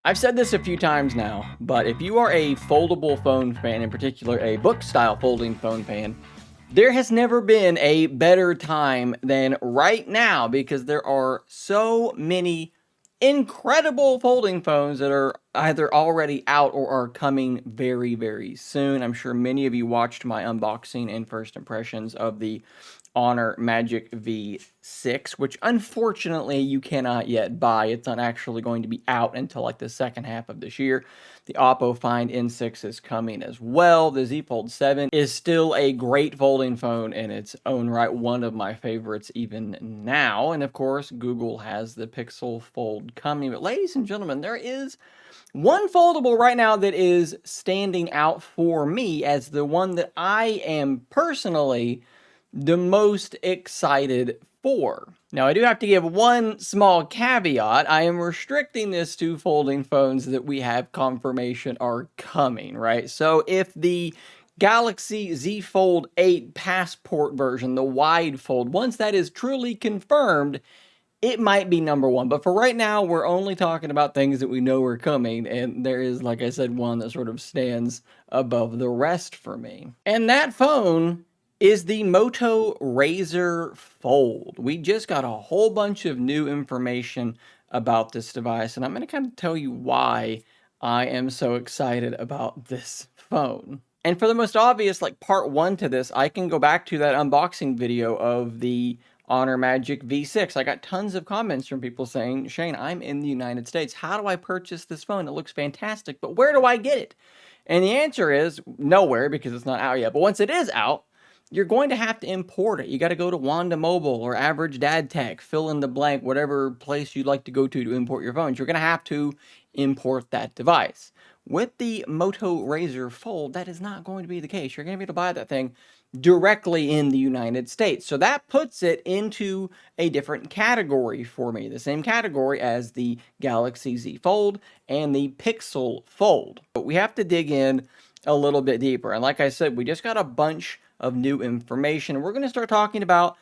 I've said this a few times now, but if you are a foldable phone fan, in particular a book-style folding phone fan, there has never been a better time than right now because there are so many incredible folding phones that are either already out or are coming very, very soon. I'm sure many of you watched my unboxing and first impressions of the Honor Magic V6, which unfortunately you cannot yet buy. It's not actually going to be out until like the second half of this year. The Oppo Find N6 is coming as well. The Z Fold 7 is still a great folding phone in its own right, one of my favorites even now. And of course, Google has the Pixel Fold coming. But ladies and gentlemen, there is one foldable right now that is standing out for me as the one that I am personally the most excited for. Now, I do have to give one small caveat. I am restricting this to folding phones that we have confirmation are coming, right? So if the Galaxy Z Fold 8 Passport version, the wide fold, once that is truly confirmed, it might be number one. But for right now, we're only talking about things that we know are coming. And there is, like I said, one that sort of stands above the rest for me. And that phone is the Moto Razr Fold. We just got a whole bunch of new information about this device, and I'm going to kind of tell you why I am so excited about this phone. And for the most obvious, like part one to this, I can go back to that unboxing video of the Honor Magic V6. I got tons of comments from people saying, Shane, I'm in the United States. How do I purchase this phone? It looks fantastic, but where do I get it? And the answer is nowhere because it's not out yet. But once it is out, you're going to have to import it. You got to go to Wanda Mobile or Average Dad Tech, fill in the blank, whatever place you'd like to go to import your phones. You're going to have to import that device. With the Moto Razr Fold, that is not going to be the case. You're going to be able to buy that thing directly in the United States. So that puts it into a different category for me, the same category as the Galaxy Z Fold and the Pixel Fold. But we have to dig in a little bit deeper. And like I said, we just got a bunch of new information. We're going to start talking about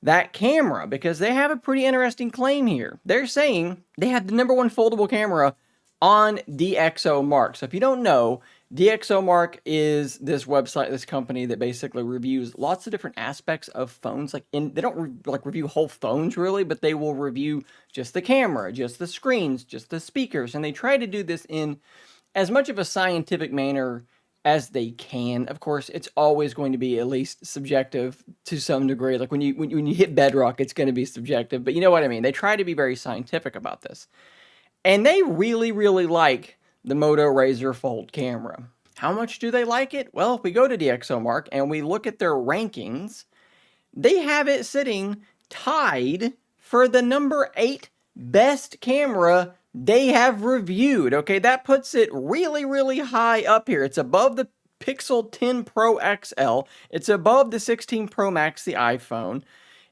that camera because they have a pretty interesting claim here. They're saying they have the #1 foldable camera on DxOMark. So if you don't know, DxOMark is this website, this company that basically reviews lots of different aspects of phones. They don't review whole phones really, but they will review just the camera, just the screens, just the speakers, and they try to do this in as much of a scientific manner as they can. Of course, it's always going to be at least subjective to some degree. Like when you hit bedrock, it's going to be subjective, but you know what I mean. They try to be very scientific about this. And they really, really like the Moto Razr Fold camera. How much do they like it? Well, if we go to DxOMark and we look at their rankings, they have it sitting tied for the #8 best camera they have reviewed. Okay, that puts it really, really high up here. It's above the Pixel 10 Pro XL. It's above the 16 Pro Max, the iPhone.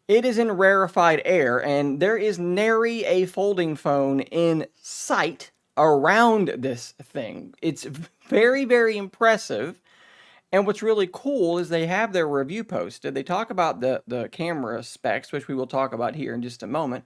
It is in rarefied air, and there is nary a folding phone in sight around this thing. It's very, very impressive. And what's really cool is they have their review posted. They talk about the camera specs, which we will talk about here in just a moment.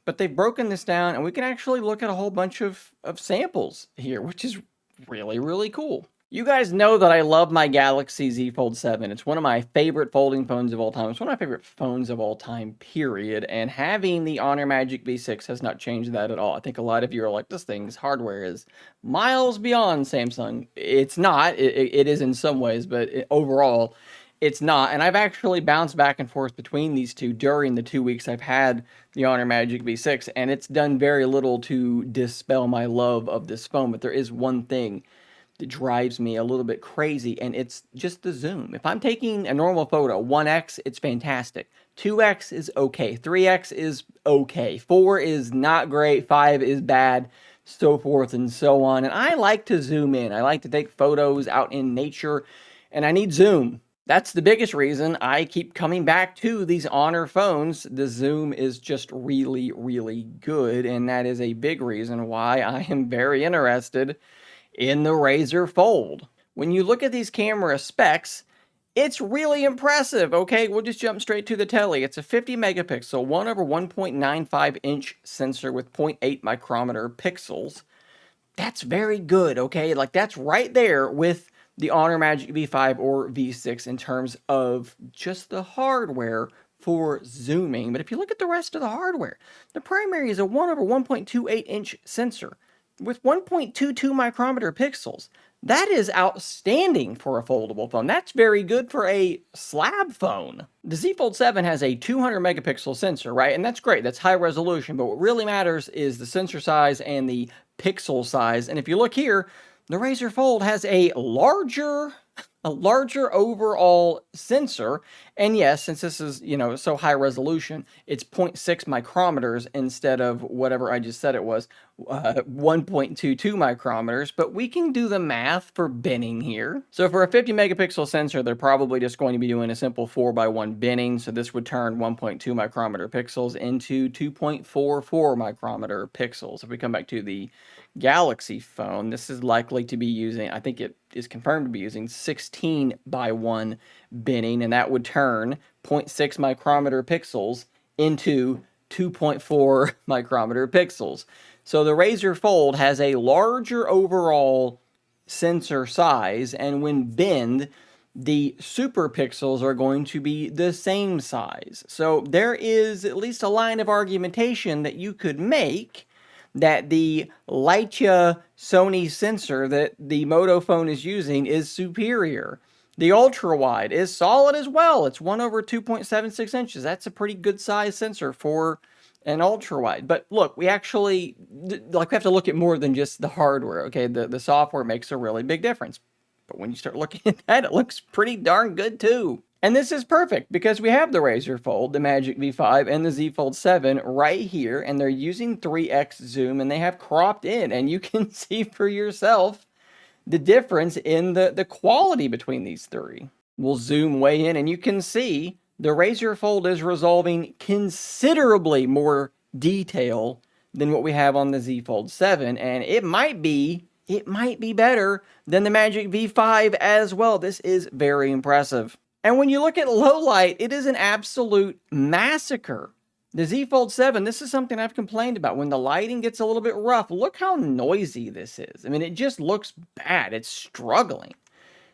But they've broken this down, and we can actually look at a whole bunch of samples here, which is really, really cool. You guys know that I love my Galaxy Z Fold 7. It's one of my favorite folding phones of all time. It's one of my favorite phones of all time, period. And having the Honor Magic V6 has not changed that at all. I think a lot of you are like, this thing's hardware is miles beyond Samsung. It's not. It is in some ways, but overall, it's not. And I've actually bounced back and forth between these two during the 2 weeks I've had the Honor Magic V6, and it's done very little to dispel my love of this phone. But there is one thing that drives me a little bit crazy, and it's just the zoom. If I'm taking a normal photo, 1x, it's fantastic. 2x is okay. 3x is okay. 4 is not great. 5 is bad, so forth and so on. And I like to zoom in. I like to take photos out in nature, and I need zoom. That's the biggest reason I keep coming back to these Honor phones. The zoom is just really, really good, and that is a big reason why I am very interested in the Razr Fold. When you look at these camera specs, it's really impressive, okay? We'll just jump straight to the telly. It's a 50 megapixel, 1/1.95 inch sensor with 0.8 micrometer pixels. that's very good, okay? Like, that's right there with the Honor Magic V5 or V6 in terms of just the hardware for zooming. But if you look at the rest of the hardware, the primary is a 1 over 1.28 inch sensor with 1.22 micrometer pixels. That is outstanding for a foldable phone. That's very good for a slab phone. The Z Fold 7 has a 200 megapixel sensor, right? And that's great. That's high resolution. But what really matters is the sensor size and the pixel size. And if you look here, the Razr Fold has a larger overall sensor. And yes, since this is, so high resolution, it's 0.6 micrometers instead of whatever I just said it was, 1.22 micrometers. But we can do the math for binning here. So for a 50 megapixel sensor, they're probably just going to be doing a simple 4x1 binning. So this would turn 1.2 micrometer pixels into 2.44 micrometer pixels. If we come back to the Galaxy phone, this is likely to be using, I think it is confirmed to be using 16x1 binning, and that would turn 0.6 micrometer pixels into 2.4 micrometer pixels. So the Razr Fold has a larger overall sensor size, and when binned, the super pixels are going to be the same size. So there is at least a line of argumentation that you could make that the Leica Sony sensor that the Moto phone is using is superior. The ultra-wide is solid as well. It's 1 over 2.76 inches. That's a pretty good size sensor for an ultra-wide. But look, we actually, we have to look at more than just the hardware, okay? The software makes a really big difference. But when you start looking at that, it looks pretty darn good too. And this is perfect because we have the Razr Fold, the Magic V5, and the Z Fold 7 right here, and they're using 3x zoom, and they have cropped in, and you can see for yourself the difference in the quality between these three. We'll zoom way in, and you can see the Razr Fold is resolving considerably more detail than what we have on the Z Fold 7, and it might be better than the Magic V5 as well. This is very impressive. And when you look at low light, it is an absolute massacre. The Z Fold 7, this is something I've complained about. When the lighting gets a little bit rough, look how noisy this is. I mean, it just looks bad. It's struggling.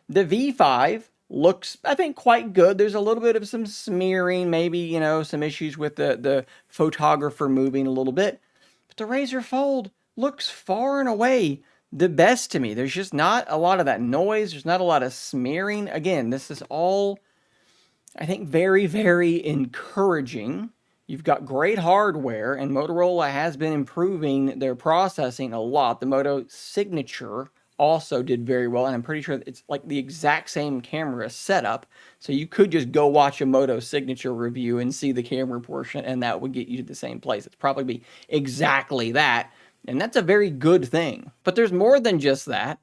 The V5 looks, I think, quite good. There's a little bit of some smearing, maybe, some issues with the photographer moving a little bit. But the Razr Fold looks far and away the best to me. There's just not a lot of that noise. There's not a lot of smearing. Again, this is all, I think, very, very encouraging. You've got great hardware, and Motorola has been improving their processing a lot. The Moto Signature also did very well, and I'm pretty sure it's like the exact same camera setup. So you could just go watch a Moto Signature review and see the camera portion, and that would get you to the same place. It's probably be exactly that. And that's a very good thing. But there's more than just that.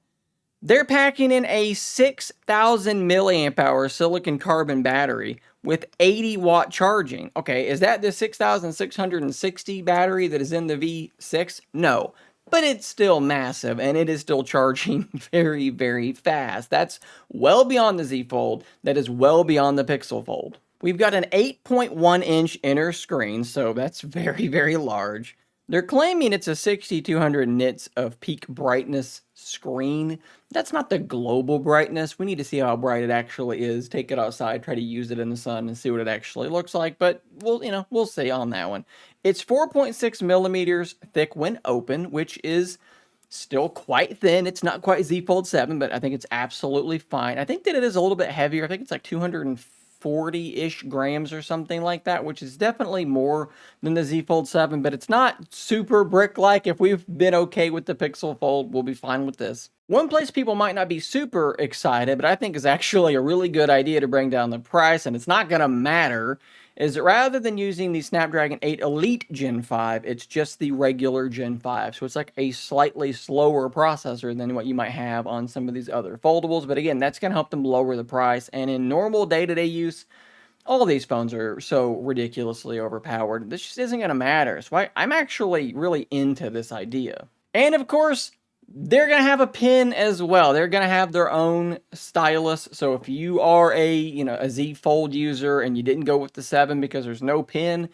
They're packing in a 6,000 milliamp hour silicon carbon battery with 80 watt charging. Okay, is that the 6,660 battery that is in the V6? No, but it's still massive and it is still charging very, very fast. That's well beyond the Z Fold. That is well beyond the Pixel Fold. We've got an 8.1 inch inner screen, so that's very, very large. They're claiming it's a 6200 nits of peak brightness screen. That's not the global brightness. We need to see how bright it actually is. Take it outside, try to use it in the sun and see what it actually looks like. But we'll see on that one. It's 4.6 millimeters thick when open, which is still quite thin. It's not quite Z Fold 7, but I think it's absolutely fine. I think that it is a little bit heavier. I think it's like 240-ish grams or something like that, which is definitely more than the Z Fold 7, but it's not super brick-like. If we've been okay with the Pixel Fold, we'll be fine with this. One place people might not be super excited, but I think is actually a really good idea to bring down the price, and it's not going to matter, is that rather than using the Snapdragon 8 Elite Gen 5, it's just the regular Gen 5. So it's like a slightly slower processor than what you might have on some of these other foldables. But again, that's going to help them lower the price. And in normal day-to-day use, all these phones are so ridiculously overpowered. This just isn't going to matter. So I'm actually really into this idea. And of course, they're going to have a pin as well. They're going to have their own stylus. So if you are a Z Fold user and you didn't go with the 7 because there's no pin,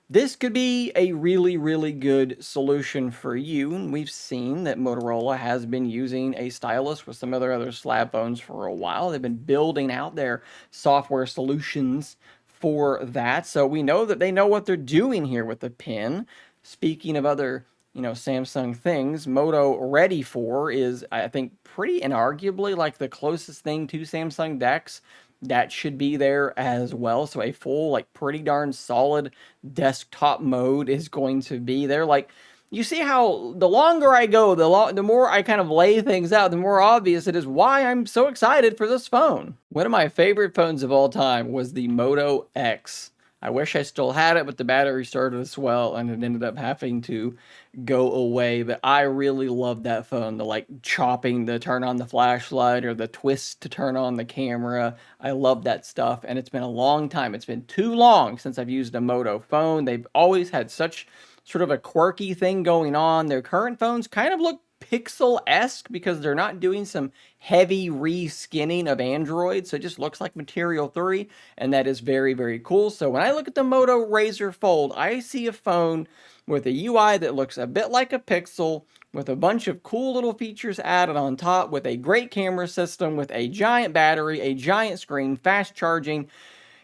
This could be a really, really good solution for you. And we've seen that Motorola has been using a stylus with some of their other slab phones for a while. They've been building out their software solutions for that. So we know that they know what they're doing here with the pen. Speaking of other, Samsung things, Moto Ready 4 is, I think, pretty inarguably like the closest thing to Samsung DeX. That should be there as well. So a full, like, pretty darn solid desktop mode is going to be there. Like, you see how the longer I go, the more I kind of lay things out, the more obvious it is why I'm so excited for this phone. One of my favorite phones of all time was the Moto X. I wish I still had it, but the battery started to swell and it ended up having to go away. But I really loved that phone. The like chopping to turn on the flashlight or the twist to turn on the camera. I love that stuff. And it's been a long time. It's been too long since I've used a Moto phone. They've always had such sort of a quirky thing going on. Their current phones kind of look Pixel-esque because they're not doing some heavy reskinning of Android, so it just looks like Material 3, and that is very, very cool. So when I look at the Moto Razr Fold, I see a phone with a UI that looks a bit like a Pixel, with a bunch of cool little features added on top, with a great camera system, with a giant battery, a giant screen, fast charging.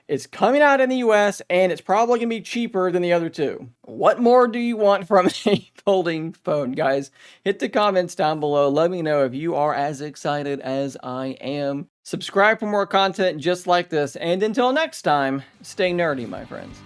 It's coming out in the US, and it's probably going to be cheaper than the other two. What more do you want from a folding phone, guys? Hit the comments down below. Let me know if you are as excited as I am. Subscribe for more content just like this, and until next time, stay nerdy, my friends.